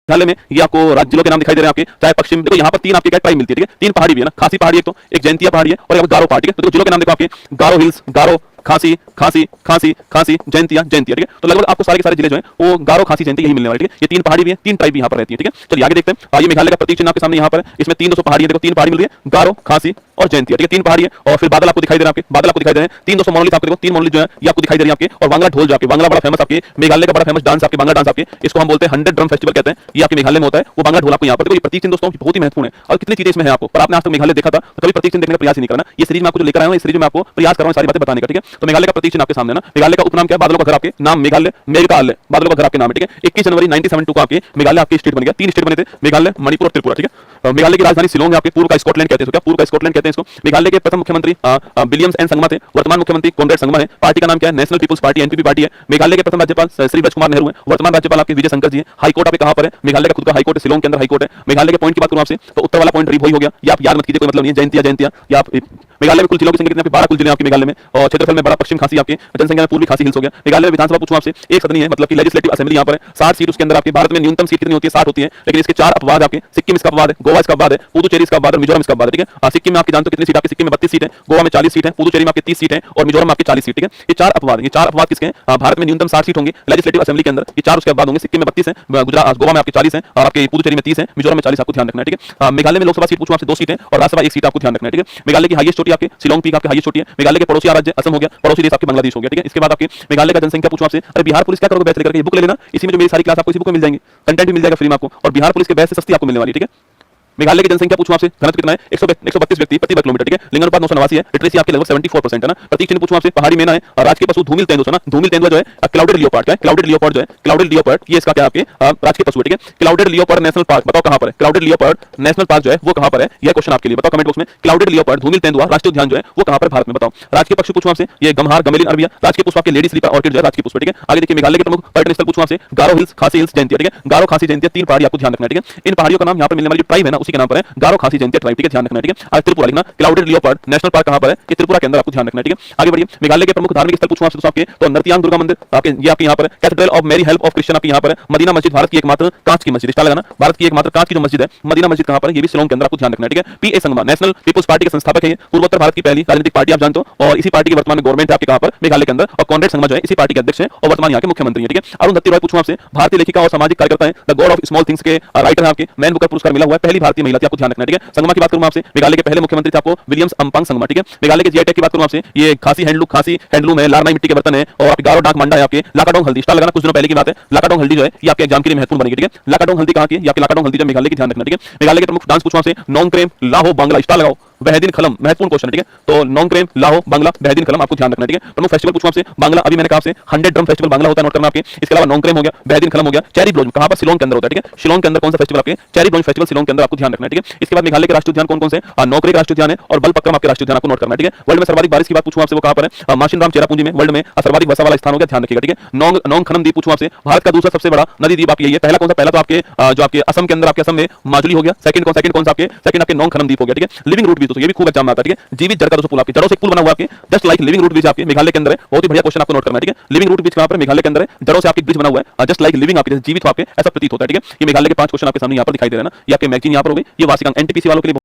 मेघालय में ये आपको राज्य जिलों के नाम दिखाई दे रहे हैं आपके, चाहे पश्चिम देखो यहाँ पर तीन आपके क्या ट्राइब मिलती है, ठीक है, तीन पहाड़ी भी है ना, खासी पहाड़ी एक तो, एक जैंतिया पहाड़ी है और एक गारो पहाड़ी है। तो जिलों के नाम देखो आपके गारो हिल्स, गारो, खासी खासी खासी खासी, जैंतिया जैंतिया, ठीक है। तो लगभग आपको सारे के सारे जिले जो हैं वो गारो खासी जैंतिया यही मिलने वाले, ठीक है। ये तीन पहाड़ी भी है, तीन ट्राइब भी यहाँ पर रहती है, ठीक है। चलिए आगे देखते हैं। ये मेघालय का प्रतीक चिन्ह आपके सामने यहाँ पर है, इसमें 300 पहाड़ी है, देखो तीन पहाड़ी मिल रही है, गारो, खासी और जैंतिया, ठीक है, तीन पहाड़ी है। और फिर बादल आपको दिखाई दे रहे हैं, आपके बादल आपको दिखाई दे रहे हैं, 300 मोनोलिथ आपको देखो, तीन मोनोलिथ जो है ये आपको दिखाई दे रही है आपके। और बांग्ला ढोल जो आपके, बांग्ला बड़ा फेमस आपके मेघालय का बड़ा फेमस डांस आपके, बांग्ला डांस आपके, इसको हम बोलते हैं 100 ड्रम फेस्टिवल कहते हैं, ये आपके मेघालय में होता है। वो बांग्ला ढोल आपको यहाँ पर देखो, ये प्रतीक चिन्ह दोस्तों बहुत ही महत्वपूर्ण है और कितनी चीजें इसमें है आपको, पर आपने आज तक मेघालय देखा था तो कभी प्रतीक चिन्ह देखने का प्रयास ही नहीं करना। ये सीरीज में आपको जो लेकर आया हूं, इस सीरीज में आपको प्रयास कर रहा हूं सारी बातें बताने का, ठीक है। तो मेघालय का प्रतीक चिन्ह आपके सामने ना, मेघालय का उपनाम क्या है, बादलों का घर आपके, नाम मेघालय, मेघालय बादलों का घर आपके नाम है, ठीक है। 21 जनवरी 1972 को आपके मेघालय आपकी स्टेट बन गया, तीन स्टेट बने थे, मेघालय, मणिपुर और त्रिपुरा, ठीक है। मेघालय की राजधानी शिलोंग है आपके, पूर्व का स्कॉटलैंड कहते हैं, क्या पूर्व का स्कॉटलैंड कहते हैं इसको। मेघालय के प्रथम मुख्यमंत्री विलियम्स एन संगमा थे, वर्तमान मुख्यमंत्री कॉनरेड संगमा है। पार्टी का नाम क्या है, national people's party, NPP party है। मेघालय के प्रथम राज्यपाल श्री राजकुमार नेहरू हैं, वर्तमान राज्यपाल आपके विजय शंकर जी हैं। हाई कोर्ट आपके कहां पर है, मेघालय का खुद का हाई कोर्ट है, शिलोंग के अंदर हाई कोर्ट है। मेघालय के पॉइंट की बात करूं आपसे तो उत्तर वाला पॉइंट रीव हो गया, ये आप याद मत कीजिए, कोई मतलब नहीं है, जैंतिया जैंतिया या आप मेघालय में कुल जिलों की संख्या कितनी है, 12 कुल जिले आपके मेघालय में। और क्षेत्रफल में बड़ा पश्चिम खासी आपके, जनसंख्या में पूर्वी खासी हिल्स हो गया। मेघालय में विधानसभा पूछूं आपसे, एक सदनी है, मतलब कि लेजिस्लेटिव असेंबली यहाँ पर है, 60 सीट उसके अंदर आपके। भारत में न्यूनतम सीट कितनी होती है, 60 होती है, लेकिन इसके 4 अपवाद आपके, सिक्किम इसका अपवाद है, गोवा इसका अपवाद है, पुदुचेरी इसका अपवाद है, मिजोरम इसका अपवाद है, ठीक है। सिक्किम में आपके जानते हो कितनी सीट आपकी, सिक्किम में 32 सीट है, गोवा में 40 सीट है, पुदुचेरी में आपके 30 सीट है और मिजोरम में आपके 40 सीट, ठीक है। ये 4 अपवाद, ये 4 अपवाद किसके हैं, भारत में न्यूनतम 60 सीट होंगी लेजिस्लेटिव असेंबली के अंदर, ये 4 उसके अपवाद होंगे। सिक्किम में 32 है, गुजरात गोवा में आपके 40 है और आपके पुदुचेरी में 30 है, मिजोरम में 40, आपको ध्यान रखना है, ठीक है। मेघालय में लोकसभा सीट पूछूं आपसे 2 सीट है और राज्यसभा 1 सीट, आपको ध्यान रखना है, ठीक है। मेघालय की हाईएस्ट चोटी आपके शिलोंग पीक आपके हाईएस्ट चोटी है। मेघालय के पड़ोसी राज्य असम हो गया, पड़ोसी देश आपके बांग्लादेश हो गया, ठीक है। इसके बाद आपके मेघालय का जनसंख्या पूछूं आपसे, अरे बिहार पुलिस क्या करोगे बैच लेकर, ये बुक ले लेना, इसी में जो मेरी सारी क्लास आपको इसी बुक में मिल जाएंगी, कंटेंट भी मिल जाएगा फ्री में आपको, और बिहार पुलिस के बैच से सस्ती आपको मिलने वाली, ठीक है। मेघालय की जनसंख्या पूछूं आपसे, घनत्व कितना है, 132 व्यक्ति प्रति वर्ग किलोमीटर, ठीक है। लिंगानुपात 989 है, लिटरेसी आपके लगभग 74% है ना। प्रतीक चिन्ह पूछूं आपसे, पहाड़ी मेना है और राजकीय पशु धूमिल तेंदुआ ना, धूमिल तेंदुआ जो है क्लाउडेड लियोपार्ड, क्या है क्लाउडेड लियोपार्ड जो है, क्लाउडेड लियोपार्ड ये इसका क्या आपके राजकीय पशु है, ठीक है। क्लाउडेड लियोपार्ड नेशनल पार्क बताओ कहां पर है, क्लाउडेड लियोपार्ड नेशनल पार्क जो है वो कहां पर है, यह क्वेश्चन आपके लिए, बताओ कमेंट बॉक्स में। क्लाउडेड लियोपार्ड धूमिल तेंदुआ राष्ट्रीय उद्यान जो है वो कहां पर भारत में, बताओ। राजकीय पक्षी पूछूं आपसे, ये गम्हार गमेलिन अरबिया, राजकीय पुष्प आपके लेडी स्लीपर ऑर्किड जो है राजकीय पुष्प, ठीक है। आगे देखिए मेघालय के प्रमुख पर्यटन स्थल पूछूं आपसे, गारो हिल्स, खासी हिल्स, जैंतिया, ठीक है। गारो, खासी, जैंतिया तीन पहाड़ी आपको ध्यान रखना है, ठीक है। इन पहाड़ियों का नाम यहां पर मिलने वाली जो ट्राइब है ना उसी के नाम पर है, गारो, खासी, जैंतिया ट्राइब, ठीक है, ध्यान रखना है, ठीक है। आज त्रिपुरा लिखना, क्लाउडेड लियोपार्ड नेशनल पार्क कहां पर है, ये त्रिपुरा के अंदर, आपको ध्यान रखना है, ठीक है। आगे बढ़िए, मेघालय के प्रमुख धार्मिक स्थल पूछूं आपसे आपके तो नरतियांग दुर्गा मंदिर आपके, ये आपके यहां पर है। कैथेड्रल ऑफ मेरी हेल्प ऑफ क्रिश्चियन आपके यहां पर है। मदीना मस्जिद भारत की एकमात्र कांच की मस्जिद, स्टार लगाना, भारत की एकमात्र कांच की जो मस्जिद है मदीना मस्जिद कहां पर है, ये भी शिलोंग के अंदर, आपको ध्यान रखना है, ठीक है। पीए संगमा नेशनल पीपल्स पार्टी के संस्थापक है, ये पूर्वोत्तर भारत की पहली राजनीतिक पार्टी आप जानते हो और इसी पार्टी की वर्तमान में गवर्नमेंट है आपके कहां पर, मेघालय के अंदर। और कॉनरेड संगमा जो है इसी पार्टी के अध्यक्ष है और वर्तमान यहां के मुख्यमंत्री है, ठीक है। अरुंधति रॉय पूछूं आपसे, भारतीय लेखिका और सामाजिक कार्यकर्ता है, the God of small things के राइटर है आपके, मैन बुकर पुरस्कार मिला हुआ है, पहली भारतीय महिला थी, आपको ध्यान रखना है, ठीक है। संगमा की बात करूं आपसे, मेघालय के पहले मुख्यमंत्री थे आपको विलियम्स अम्पांग संगमा, ठीक है। मेघालय के जीआई टैग की बात करूं आपसे, ये खासी हैंडलूम है, लारनाई मिट्टी के बर्तन है और आपके गारो डाक मंडा है आपके। लाकाडोंग हल्दी, स्टार लगाना, कुछ दिनों पहले की बात है, लाकाडोंग हल्दी जो है ये आपके एग्जाम के लिए महत्वपूर्ण बनेगी, ठीक है। लाकाडोंग हल्दी कहां की है, ये आपकी लाकाडोंग हल्दी जो मेघालय की, ध्यान रखना, ठीक है। मेघालय के प्रमुख डांस पूछूं आपसे, नोंगक्रेम, लाहो, बांग्ला, स्टार लगाओ, बेहदीन खलम, महत्वपूर्ण क्वेश्चन है, ठीक है। तो नोंगक्रेम, लाहो, बांग्ला, बेहदीन खलम, आपको ध्यान रखना है, ठीक है। प्रमुख फेस्टिवल पूछूं आपसे, बांग्ला अभी मैंने कहा आपसे 100 ड्रम फेस्टिवल बांग्ला होता है, नोट करना आपके। इसके अलावा नोंगक्रेम हो गया, बेहदीन खलम हो गया, चेरी ब्लॉसम कहां पर, शिलोंग के अंदर होता है, ठीक है। शिलोंग के अंदर कौन सा फेस्टिवल आपके, चेरी ब्लॉसम फेस्टिवल शिलोंग के अंदर, आपको ध्यान रखना है, ठीक है। इसके बाद मेघालय के राष्ट्रीय उद्यान कौन कौन से, नौकरी का राष्ट्रीय उद्यान है और बलपक्रम आपके राष्ट्रीय उद्यान, आपको नोट करना है, ठीक है। वर्ल्ड में सर्वाधिक बारिश की बात पूछूं आपसे, वो कहां पर है, माशिनराम चेरापूंजी में वर्ल्ड में सर्वाधिक वर्षा वाला स्थान हो गया, ध्यान रखिएगा, ठीक है। नोंग खनम द्वीप पूछूं आपसे, भारत का दूसरा सबसे बड़ा नदी द्वीप आपकी यही है। पहला कौन सा, पहला तो आपके जो आपके असम के अंदर, आपके असम में माजुली हो गया, सेकंड कौन सा आपके, सेकंड आपके नोंग खनम द्वीप हो गया, ठीक है। लिविंग रूट बीच, ये भी खूब एग्जाम में आता है, ठीक है। जीवित जड़ का दोस्तों पुल आपके, जड़ों से एक पुल बना हुआ आपके, just like living root bridge आपके मेघालय के अंदर है, बहुत ही बढ़िया क्वेश्चन, आपको नोट करना है, ठीक है। लिविंग रूट ब्रिज कहां पर, मेघालय के अंदर है, जड़ों से आपके ब्रिज बना हुआ है, जस्ट लाइक लिविंग आपके, जीवित हो आपके, ऐसा प्रतीत होता है, ठीक है। ये मेघालय के 5 क्वेश्चन आपके सामने यहां पर दिखाई दे रहे हैं ना, ये आपके मैगजीन यहां पर हो गई, ये वार्षिक अंक एनटीपीसी वालों के लिए